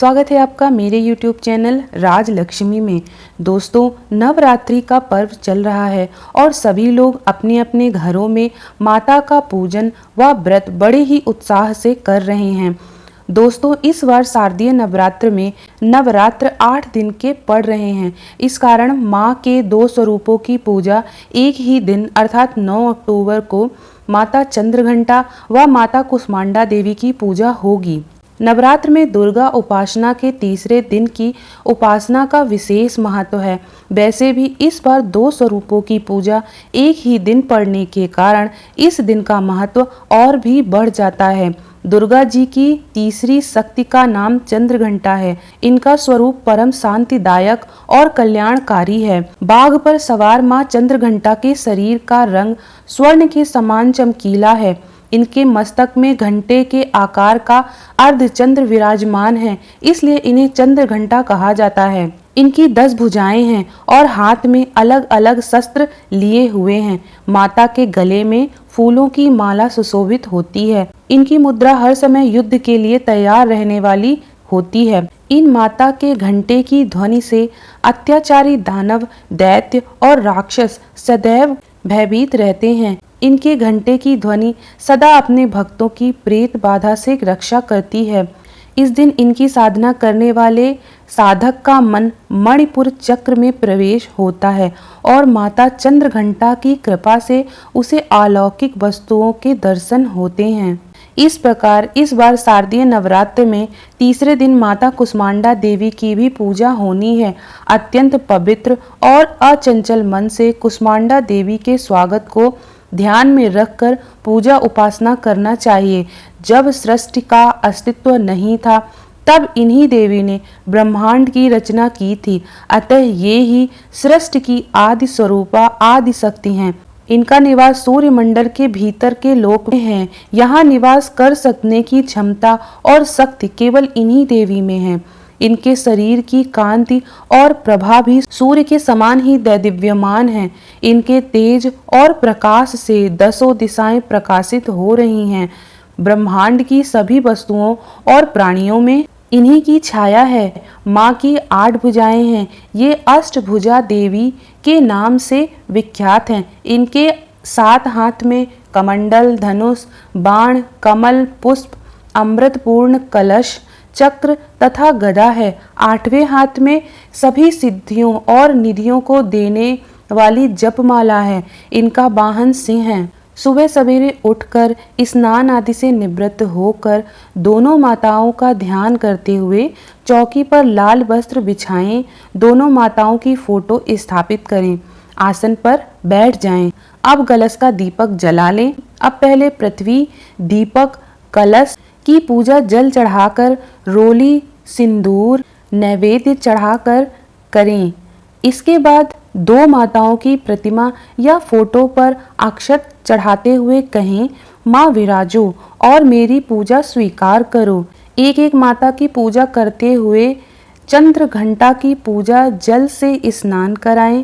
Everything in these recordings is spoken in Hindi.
स्वागत है आपका मेरे YouTube चैनल राज लक्ष्मी में। दोस्तों, नवरात्रि का पर्व चल रहा है और सभी लोग अपने अपने घरों में माता का पूजन व व्रत बड़े ही उत्साह से कर रहे हैं। दोस्तों, इस बार शारदीय नवरात्र में नवरात्र 8 दिन के पड़ रहे हैं। इस कारण माँ के 2 स्वरूपों की पूजा एक ही दिन अर्थात 9 अक्टूबर को माता चंद्रघंटा व माता कुष्मांडा देवी की पूजा होगी। नवरात्र में दुर्गा उपासना के तीसरे दिन की उपासना का विशेष महत्व है। वैसे भी इस बार 2 स्वरूपों की पूजा एक ही दिन पड़ने के कारण इस दिन का महत्व और भी बढ़ जाता है। दुर्गा जी की तीसरी शक्ति का नाम चंद्रघंटा है। इनका स्वरूप परम शांतिदायक और कल्याणकारी है। बाघ पर सवार मां चंद्रघंटा के शरीर का रंग स्वर्ण के समान चमकीला है। इनके मस्तक में घंटे के आकार का अर्धचंद्र विराजमान है, इसलिए इन्हें चंद्रघंटा कहा जाता है। इनकी 10 भुजाएं हैं और हाथ में अलग अलग शस्त्र लिए हुए हैं। माता के गले में फूलों की माला सुशोभित होती है। इनकी मुद्रा हर समय युद्ध के लिए तैयार रहने वाली होती है। इन माता के घंटे की ध्वनि से अत्याचारी दानव, दैत्य और राक्षस सदैव भयभीत रहते हैं। इनके घंटे की ध्वनि सदा अपने भक्तों की प्रेत बाधा से रक्षा करती है। इस दिन इनकी साधना करने वाले साधक का मन मणिपुर चक्र में प्रवेश होता है और माता चंद्रघंटा की कृपा से उसे अलौकिक वस्तुओं के दर्शन होते हैं। इस प्रकार इस बार शारदीय नवरात्र में तीसरे दिन माता कुष्मांडा देवी की भी पूजा होनी है। अत्यंत पवित्र और अचंचल मन से कुष्मांडा देवी के स्वागत को ध्यान में रखकर पूजा उपासना करना चाहिए। जब सृष्टि का अस्तित्व नहीं था तब इन्हीं देवी ने ब्रह्मांड की रचना की थी। अतः ये ही सृष्टि की आदि स्वरूपा आदि शक्ति हैं। इनका निवास सूर्य मंडल के भीतर के लोक में है। यहाँ निवास कर सकने की क्षमता और शक्ति केवल इन्हीं देवी में है। इनके शरीर की कांति और प्रभा भी सूर्य के समान ही दैदिव्यमान है। इनके तेज और प्रकाश से 10 दिशाएं प्रकाशित हो रही हैं। ब्रह्मांड की सभी वस्तुओं और प्राणियों में इन्हीं की छाया है। माँ की 8 भुजाएं हैं। ये अष्टभुजा देवी के नाम से विख्यात हैं। इनके 7 हाथ में कमंडल, धनुष, बाण, कमल, पुष्प, अमृतपूर्ण कलश, चक्र तथा गदा है। 8वें हाथ में सभी सिद्धियों और निधियों को देने वाली जपमाला है। इनका वाहन सिंह है। सुबह सवेरे उठकर स्नान आदि से निवृत्त होकर दोनों माताओं का ध्यान करते हुए चौकी पर लाल वस्त्र बिछाएं। दोनों माताओं की फोटो स्थापित करें। आसन पर बैठ जाएं। अब कलश का दीपक जला लें। अब पहले पृथ्वी, दीपक, कलश की पूजा जल चढ़ाकर रोली, सिंदूर, नैवेद्य चढ़ाकर करें। इसके बाद 2 माताओं की प्रतिमा या फोटो पर अक्षत चढ़ाते हुए कहें, माँ विराजो और मेरी पूजा स्वीकार करो। एक एक माता की पूजा करते हुए चंद्रघंटा की पूजा जल से स्नान कराएं,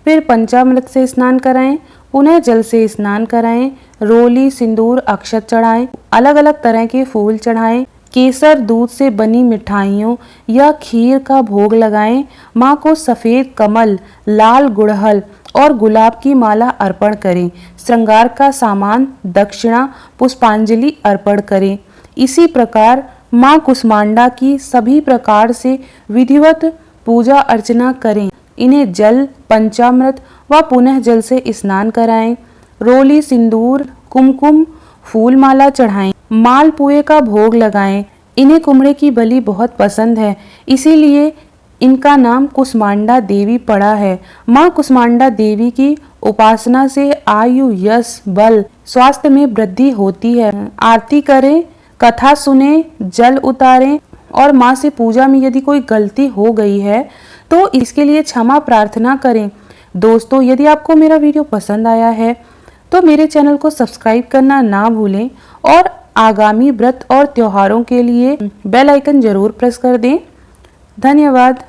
फिर पंचामृत से स्नान कराएं, पुनः जल से स्नान कराएं, रोली, सिंदूर, अक्षत चढ़ाएं, अलग अलग तरह के फूल चढ़ाएं, केसर दूध से बनी मिठाइयों या खीर का भोग लगाएं। माँ को सफेद कमल, लाल गुड़हल और गुलाब की माला अर्पण करें। श्रृंगार का सामान, दक्षिणा, पुष्पांजलि अर्पण करें। इसी प्रकार माँ कुष्मांडा की सभी प्रकार से विधिवत पूजा अर्चना करें। इन्हें जल, पंचामृत व पुनः जल से स्नान कराएं। रोली, सिंदूर, कुमकुम, फूल माला चढ़ाएं। मालपुए का भोग लगाएं। इन्हें कुमड़े की बलि बहुत पसंद है, इसीलिए इनका नाम कुष्मांडा देवी पड़ा है। माँ कुष्मांडा देवी की उपासना से आयु, यश, बल, स्वास्थ्य में वृद्धि होती है। आरती करें, कथा सुने, जल उतारें और माँ से पूजा में यदि कोई गलती हो गई है तो इसके लिए क्षमा प्रार्थना करें। दोस्तों, यदि आपको मेरा वीडियो पसंद आया है तो मेरे चैनल को सब्सक्राइब करना ना भूलें और आगामी व्रत और त्योहारों के लिए बेल आइकन जरूर प्रेस कर दें। धन्यवाद।